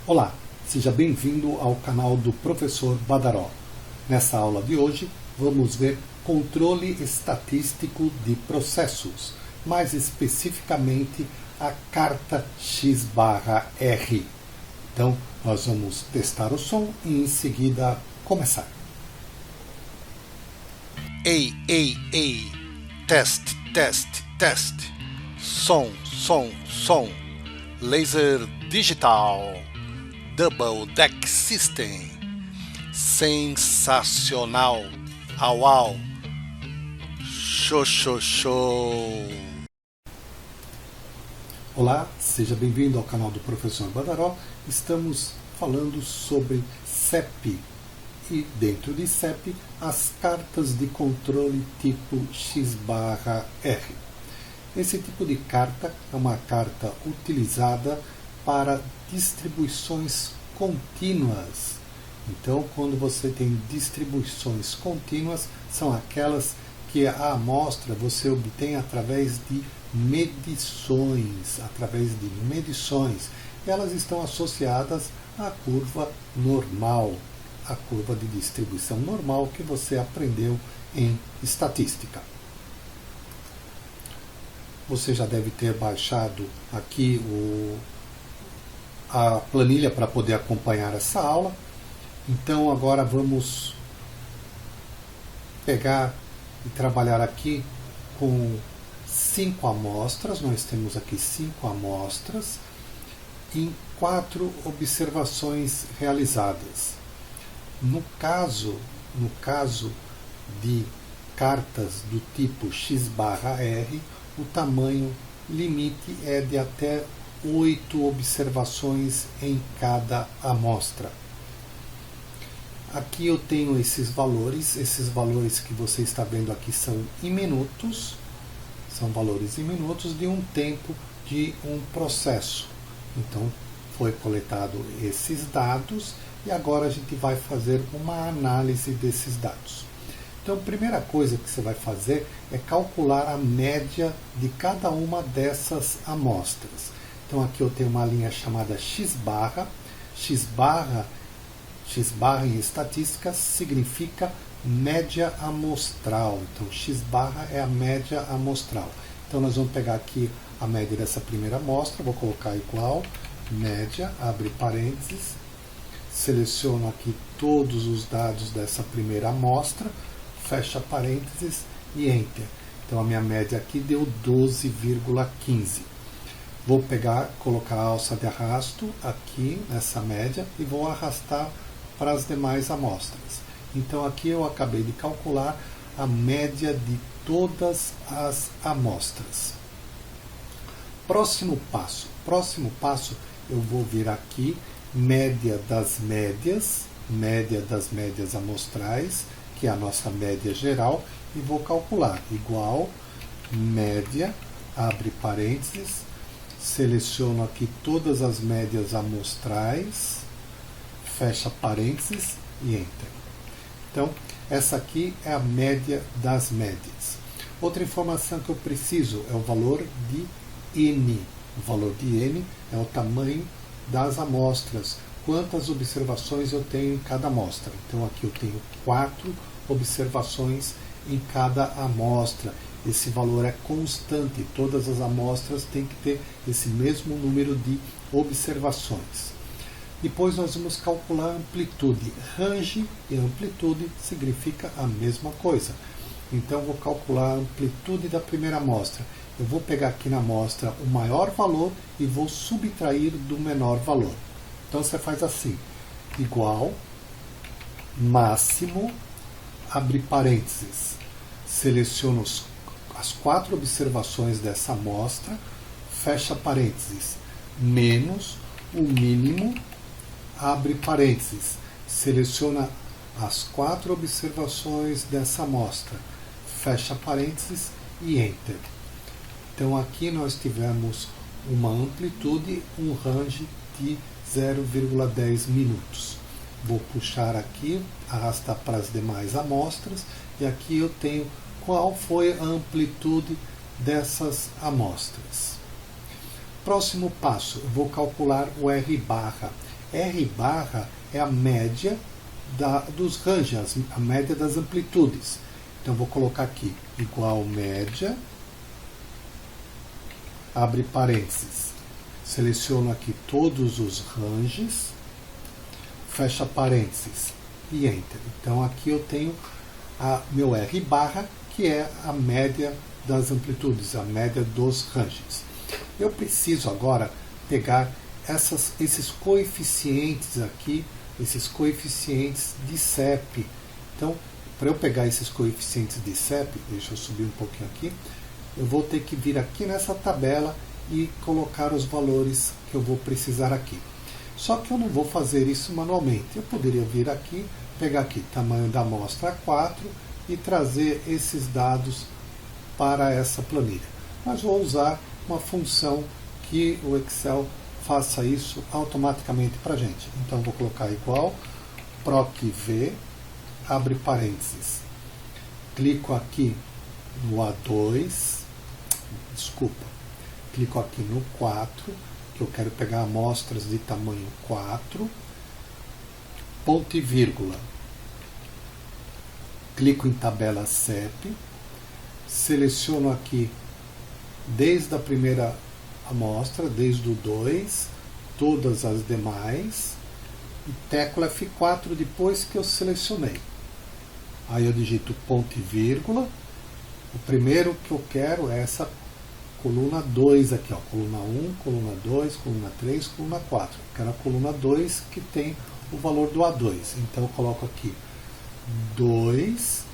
Olá, seja bem-vindo ao canal do Professor Badaró. Nessa aula de hoje, vamos ver controle estatístico de processos, mais especificamente a carta X/R. Então, nós vamos testar o som e em seguida começar. Ei, ei, ei, test, test, test, som, som, som, laser digital, double deck system, sensacional, au au, show, show, show. Olá, seja bem-vindo ao canal do Professor Badaró. Estamos falando sobre CEP e dentro de CEP as cartas de controle tipo X/R. Esse tipo de carta é uma carta utilizada para distribuições contínuas. Então, quando você tem distribuições contínuas, são aquelas que a amostra você obtém através de medições, Elas estão associadas à curva normal, a curva de distribuição normal que você aprendeu em estatística. Você já deve ter baixado aqui a planilha para poder acompanhar essa aula. Então agora vamos pegar e trabalhar aqui com 5 amostras. Nós temos aqui 5 amostras em 4 observações realizadas. No caso de cartas do tipo X/R, o tamanho limite é de até 8 observações em cada amostra. Aqui eu tenho esses valores que você está vendo aqui são em minutos, são valores em minutos de um tempo de um processo. Então foi coletado esses dados e agora a gente vai fazer uma análise desses dados. Então a primeira coisa que você vai fazer é calcular a média de cada uma dessas amostras. Então aqui eu tenho uma linha chamada X/. X/ em estatística significa média amostral. Então X/ é a média amostral. Então nós vamos pegar aqui a média dessa primeira amostra, vou colocar igual, média, abre parênteses, seleciono aqui todos os dados dessa primeira amostra, fecha parênteses e Enter. Então a minha média aqui deu 12,15. Vou pegar, colocar a alça de arrasto aqui nessa média e vou arrastar para as demais amostras. Então aqui eu acabei de calcular a média de todas as amostras. Próximo passo eu vou vir aqui, média das médias amostrais, que é a nossa média geral, e vou calcular igual, média, abre parênteses, seleciono aqui todas as médias amostrais, fecha parênteses e Enter. Então, essa aqui é a média das médias. Outra informação que eu preciso é o valor de N. O valor de N é o tamanho das amostras. Quantas observações eu tenho em cada amostra? Então aqui eu tenho 4 observações em cada amostra. Esse valor é constante. Todas as amostras têm que ter esse mesmo número de observações. Depois nós vamos calcular a amplitude. Range e amplitude significa a mesma coisa. Então vou calcular a amplitude da primeira amostra. Eu vou pegar aqui na amostra o maior valor e vou subtrair do menor valor. Então você faz assim, igual, máximo, abre parênteses, seleciono as 4 observações dessa amostra, fecha parênteses, menos o mínimo, abre parênteses, seleciona as 4 observações dessa amostra, fecha parênteses e Enter. Então aqui nós tivemos uma amplitude, um range de 0,10 minutos. Vou puxar aqui, arrastar para as demais amostras, e aqui eu tenho qual foi a amplitude dessas amostras. Próximo passo, eu vou calcular o R barra. R barra é a média dos ranges, a média das amplitudes. Então vou colocar aqui igual média, abre parênteses, seleciono aqui todos os ranges, fecha parênteses e Enter. Então aqui eu tenho meu R barra, que é a média das amplitudes, a média dos ranges. Eu preciso agora pegar esses coeficientes aqui, esses coeficientes de CEP. Então, para eu pegar esses coeficientes de CEP, deixa eu subir um pouquinho aqui, eu vou ter que vir aqui nessa tabela e colocar os valores que eu vou precisar aqui. Só que eu não vou fazer isso manualmente. Eu poderia vir aqui, pegar aqui tamanho da amostra 4 e trazer esses dados para essa planilha. Mas vou usar uma função que o Excel faça isso automaticamente para a gente. Então vou colocar igual procv, abre parênteses, clico aqui no A2, clico aqui no 4, que eu quero pegar amostras de tamanho 4, ponto e vírgula, clico em tabela CEP, seleciono aqui desde a primeira amostra, desde o 2, todas as demais, e teclo F4 depois que eu selecionei. Aí eu digito ponto e vírgula, o primeiro que eu quero é essa coluna 2 aqui, ó, coluna 1, coluna 2, coluna 3, coluna 4. Eu quero a coluna 2 que tem o valor do A2. Então eu coloco aqui 2,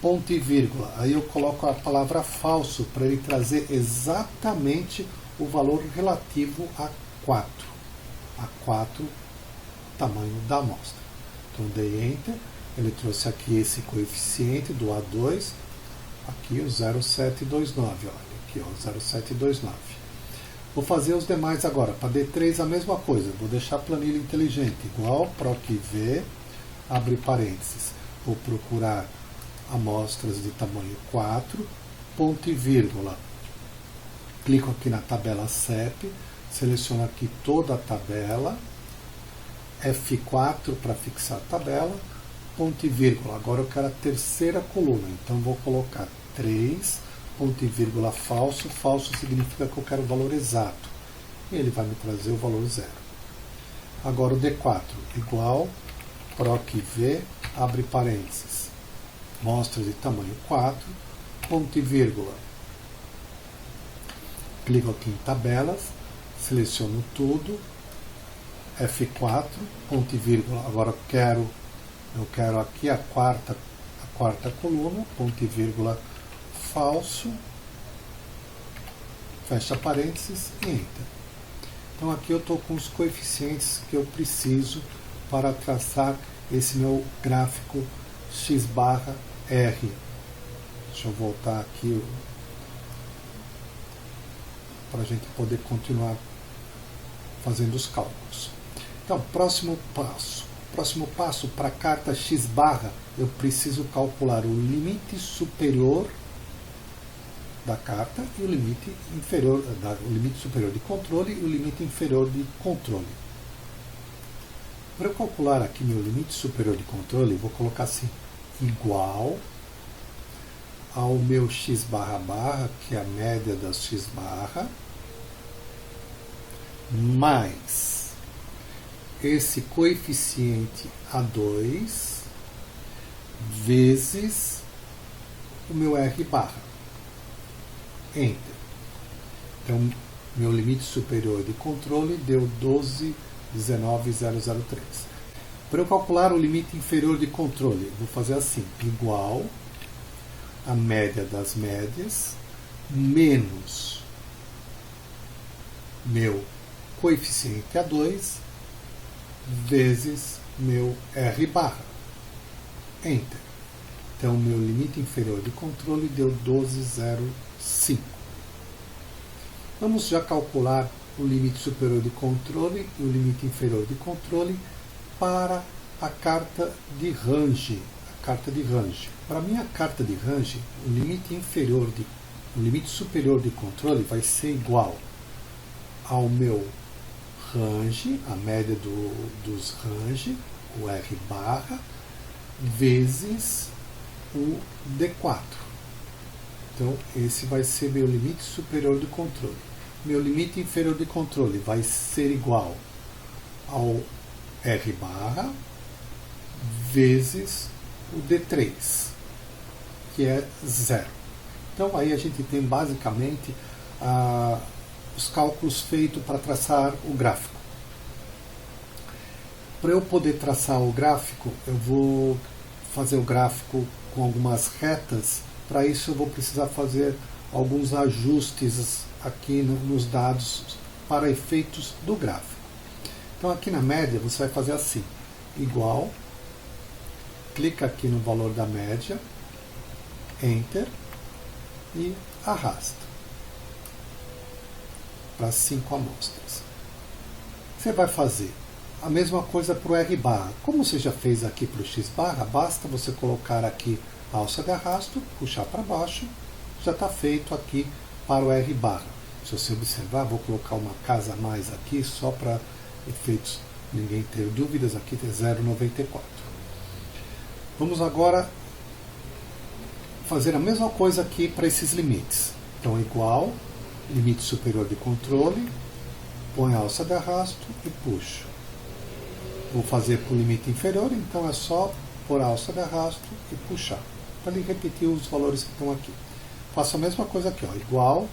ponto e vírgula. Aí eu coloco a palavra falso para ele trazer exatamente o valor relativo a 4. A 4, tamanho da amostra. Então dei Enter, ele trouxe aqui esse coeficiente do A2, aqui o 0,729, olha, aqui ó, 0,729. Vou fazer os demais agora. Para D3 a mesma coisa, vou deixar a planilha inteligente, igual procv, abre parênteses. Vou procurar amostras de tamanho 4, ponto e vírgula. Clico aqui na tabela CEP, seleciono aqui toda a tabela, F4 para fixar a tabela, ponto e vírgula. Agora eu quero a terceira coluna, então vou colocar 3, ponto e vírgula falso. Falso significa que eu quero o valor exato. E ele vai me trazer o valor 0. Agora o D4, igual, procv, abre parênteses, amostras de tamanho 4, ponto e vírgula. Clico aqui em tabelas, seleciono tudo, F4, ponto e vírgula. Agora eu quero aqui a quarta coluna, ponto e vírgula falso, fecha parênteses e Enter. Então aqui eu estou com os coeficientes que eu preciso para traçar esse meu gráfico x barra R. Deixa eu voltar aqui para a gente poder continuar fazendo os cálculos. Então, próximo passo para a carta x barra, eu preciso calcular o limite superior da carta e o limite inferior, o limite superior de controle e o limite inferior de controle. Para eu calcular aqui meu limite superior de controle, eu vou colocar assim, igual ao meu x barra barra, que é a média das x barra, mais esse coeficiente A2 vezes o meu R barra. Enter. Então, meu limite superior de controle deu 12,19003. Para eu calcular o limite inferior de controle, vou fazer assim, igual a média das médias menos meu coeficiente A2 vezes meu R barra. Enter. Então, meu limite inferior de controle deu 12,05. Vamos já calcular o limite superior de controle e o limite inferior de controle para a carta de range. Para a minha carta de range, o limite superior de controle vai ser igual ao meu range, a média dos range, o R barra, vezes o D4. Então, esse vai ser meu limite superior de controle. Meu limite inferior de controle vai ser igual ao R barra vezes o D3, que é 0. Então, aí a gente tem basicamente os cálculos feitos para traçar o gráfico. Para eu poder traçar o gráfico, eu vou fazer o gráfico com algumas retas. Para isso eu vou precisar fazer alguns ajustes aqui nos dados para efeitos do gráfico. Então aqui na média você vai fazer assim, igual, clica aqui no valor da média, Enter e arrasta para 5 amostras. Você vai fazer a mesma coisa para o R barra. Como você já fez aqui para o X barra, basta você colocar aqui a alça de arrasto, puxar para baixo, já está feito aqui para o R barra. Se você observar, vou colocar uma casa a mais aqui, só para efeitos, ninguém ter dúvidas, aqui tem 0,94. Vamos agora fazer a mesma coisa aqui para esses limites. Então, igual, limite superior de controle, põe a alça de arrasto e puxo. Vou fazer para o limite inferior, então é só pôr a alça de arrasto e puxar, para ele repetir os valores que estão aqui. Faço a mesma coisa aqui, ó, igual,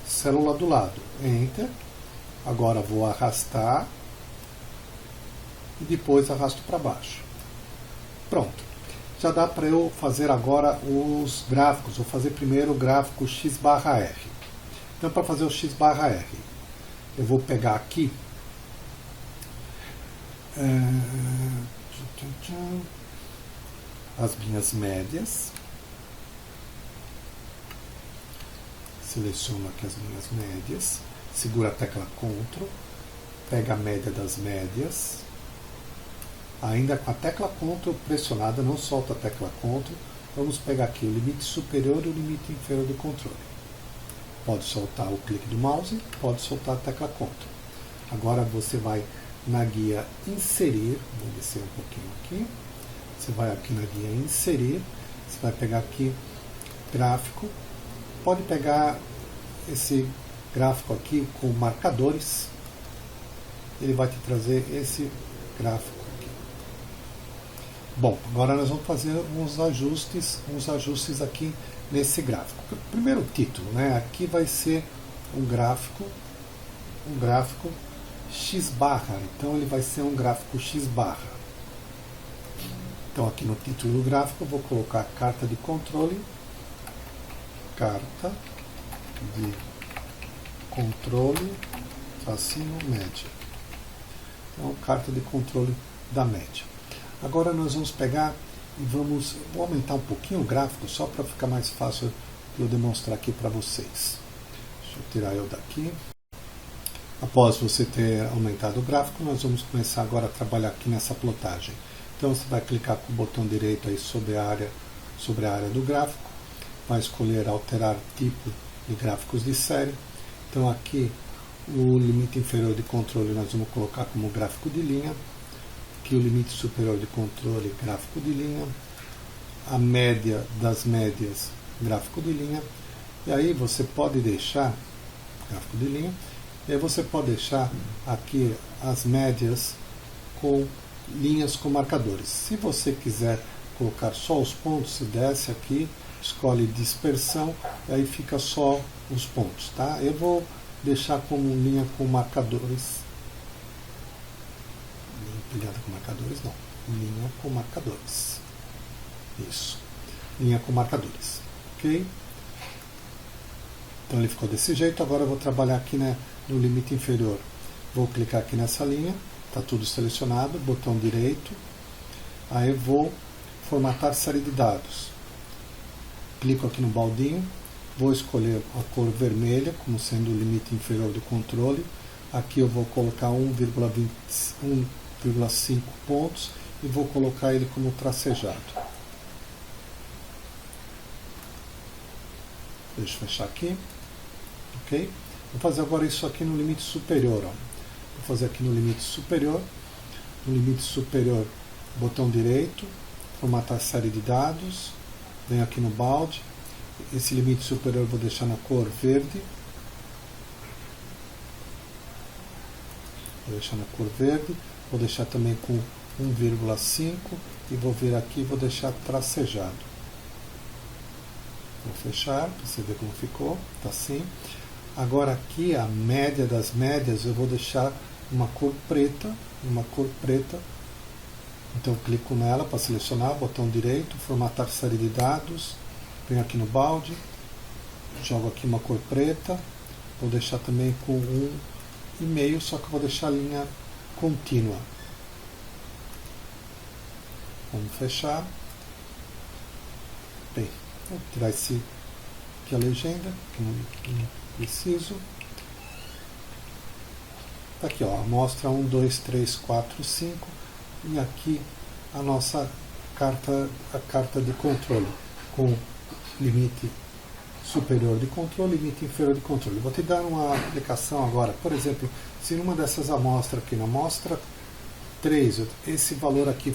célula do lado, Enter, agora vou arrastar e depois arrasto para baixo. Pronto, já dá para eu fazer agora os gráficos. Vou fazer primeiro o gráfico X barra R. Então, para fazer o X barra R, eu vou pegar aqui as minhas médias, seleciono aqui as minhas médias, segura a tecla Ctrl, pega a média das médias, ainda com a tecla Ctrl pressionada, não solta a tecla Ctrl, vamos pegar aqui o limite superior e o limite inferior do controle. Pode soltar o clique do mouse, pode soltar a tecla Ctrl. Agora você vai na guia Inserir, vou descer um pouquinho aqui, você vai aqui na guia Inserir, você vai pegar aqui Gráfico, pode pegar esse gráfico aqui com marcadores, ele vai te trazer esse gráfico aqui. Bom, agora nós vamos fazer uns ajustes aqui nesse gráfico. Primeiro o título, né? Aqui vai ser um gráfico X barra, então ele vai ser um gráfico X barra. Então aqui no título do gráfico eu vou colocar carta de controle, tracinho média. Então carta de controle da média. Agora nós vamos pegar e vou aumentar um pouquinho o gráfico só para ficar mais fácil de eu demonstrar aqui para vocês. Deixa eu tirar eu daqui. Após você ter aumentado o gráfico, nós vamos começar agora a trabalhar aqui nessa plotagem. Então você vai clicar com o botão direito aí sobre a área do gráfico, vai escolher alterar tipo de gráficos de série. Então aqui o limite inferior de controle nós vamos colocar como gráfico de linha, aqui o limite superior de controle, gráfico de linha, a média das médias, gráfico de linha, e aí você pode deixar gráfico de linha. E aí você pode deixar aqui as médias com linhas com marcadores. Se você quiser colocar só os pontos, você desce aqui, escolhe dispersão, e aí fica só os pontos. Tá? Eu vou deixar como linha com marcadores. Linha empilhada com marcadores, não. Linha com marcadores. Isso. Linha com marcadores. Ok? Então ele ficou desse jeito. Agora eu vou trabalhar aqui, né, no limite inferior. Vou clicar aqui nessa linha, está tudo selecionado, botão direito, aí vou formatar série de dados. Clico aqui no baldinho, vou escolher a cor vermelha como sendo o limite inferior do controle. Aqui eu vou colocar 1,5 pontos e vou colocar ele como tracejado. Deixa eu fechar aqui. Ok? Vou fazer agora isso aqui no limite superior. Ó. Vou fazer aqui no limite superior. No limite superior, botão direito, formatar série de dados, venho aqui no balde, esse limite superior eu vou deixar na cor verde, vou deixar também com 1,5 e vou vir aqui e vou deixar tracejado. Vou fechar, para você ver como ficou, tá assim. Agora aqui a média das médias eu vou deixar uma cor preta, então eu clico nela para selecionar, botão direito, formatar série de dados, venho aqui no balde, jogo aqui uma cor preta, vou deixar também com 1,5, só que eu vou deixar a linha contínua. Vamos fechar. Bem, vou tirar aqui a legenda, que não preciso. Tá aqui, ó, amostra 1, 2, 3, 4, 5 e aqui a nossa carta de controle com limite superior de controle e limite inferior de controle. Vou te dar uma aplicação agora. Por exemplo, se numa dessas amostras aqui, na amostra 3, esse valor aqui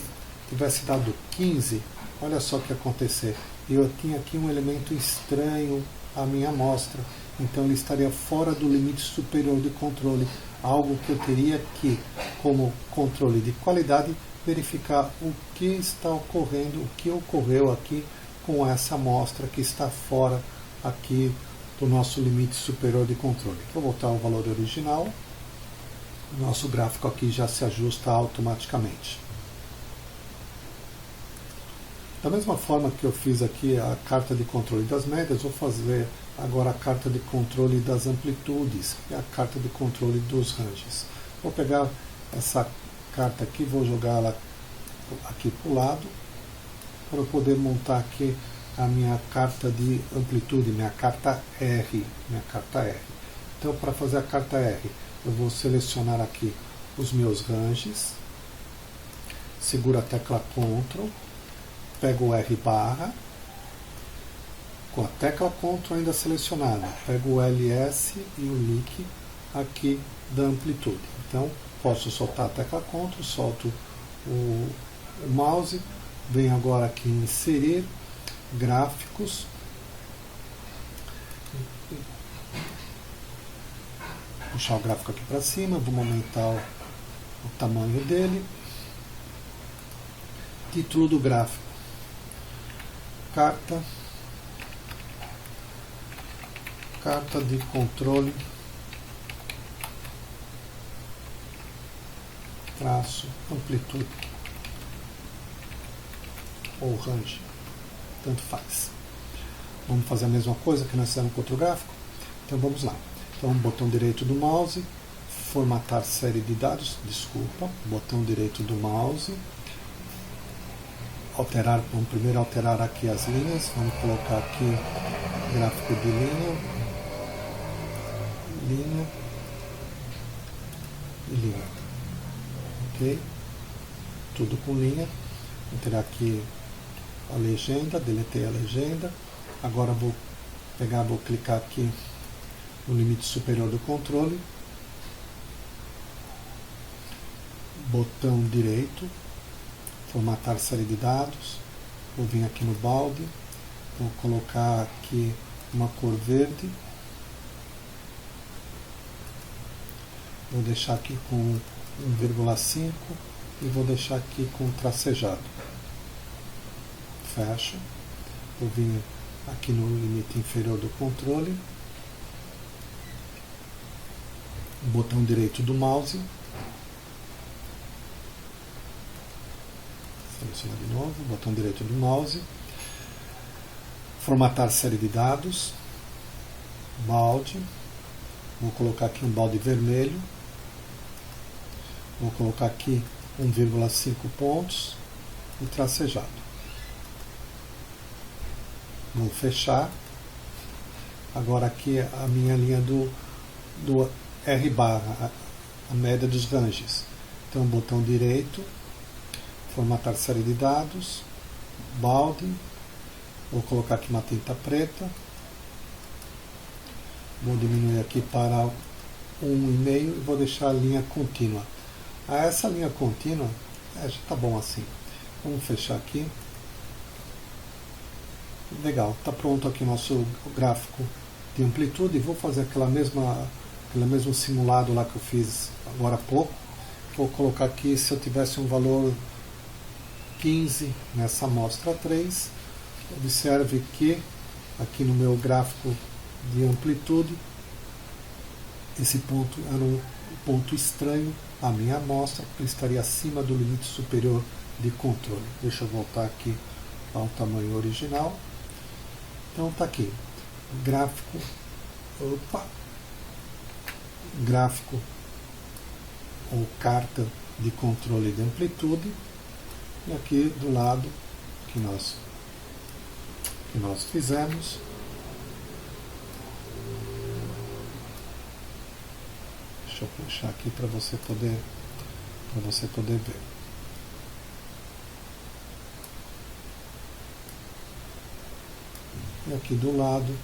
tivesse dado 15, olha só o que ia acontecer. Eu tinha aqui um elemento estranho à minha amostra, então ele estaria fora do limite superior de controle, algo que eu teria que, como controle de qualidade, verificar o que está ocorrendo, o que ocorreu aqui com essa amostra que está fora aqui do nosso limite superior de controle. Vou voltar ao valor original, o nosso gráfico aqui já se ajusta automaticamente. Da mesma forma que eu fiz aqui a carta de controle das médias, vou fazer agora a carta de controle das amplitudes, que é a carta de controle dos ranges. Vou pegar essa carta aqui, vou jogar ela aqui para o lado, para eu poder montar aqui a minha carta de amplitude, minha carta R. Então, para fazer a carta R, eu vou selecionar aqui os meus ranges, seguro a tecla Ctrl, pego o R barra, com a tecla Ctrl ainda selecionada, pego o LS e o LIC aqui da amplitude. Então, posso soltar a tecla Ctrl, solto o mouse, venho agora aqui em inserir, gráficos, puxar o gráfico aqui para cima, vamos aumentar o tamanho dele, título do gráfico, carta de controle traço amplitude ou range, tanto faz. Vamos fazer a mesma coisa que nós fizemos com outro gráfico. Então vamos lá. Então, botão direito do mouse, formatar série de dados, botão direito do mouse, alterar, vamos primeiro alterar aqui as linhas, vamos colocar aqui gráfico de linha e linha, ok? Tudo com linha. Vou tirar aqui a legenda, deletei a legenda. Agora vou clicar aqui no limite superior do controle, botão direito, formatar série de dados, vou vir aqui no balde, vou colocar aqui uma cor verde, vou deixar aqui com 1,5 e vou deixar aqui com tracejado. Fecha. Vou vir aqui no limite inferior do controle, botão direito do mouse, selecionar de novo, botão direito do mouse, formatar série de dados, balde, vou colocar aqui um balde vermelho, vou colocar aqui 1,5 pontos e tracejado. Vou fechar. Agora aqui a minha linha do R barra, a média dos ranges. Então, botão direito, formatar série de dados, balde, vou colocar aqui uma tinta preta, vou diminuir aqui para 1,5 e vou deixar a linha contínua. Essa linha contínua já está bom assim. Vamos fechar aqui. Legal, está pronto aqui o nosso gráfico de amplitude. Vou fazer aquele mesmo simulado lá que eu fiz agora há pouco. Vou colocar aqui, se eu tivesse um valor 15 nessa amostra 3, observe que aqui no meu gráfico de amplitude, esse ponto era um ponto estranho à minha amostra, porque ele estaria acima do limite superior de controle. Deixa eu voltar aqui ao tamanho original. Então está aqui, gráfico ou carta de controle de amplitude, e aqui do lado que nós fizemos, deixa eu puxar aqui para você poder ver. E aqui do lado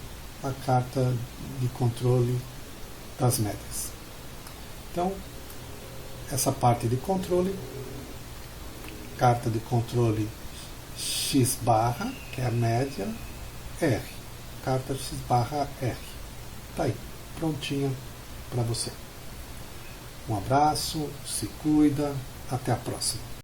a carta de controle das médias. Então, essa parte de controle, carta de controle X barra, que é a média, R. Carta X barra R. Está aí, prontinha para você. Um abraço, se cuida, até a próxima.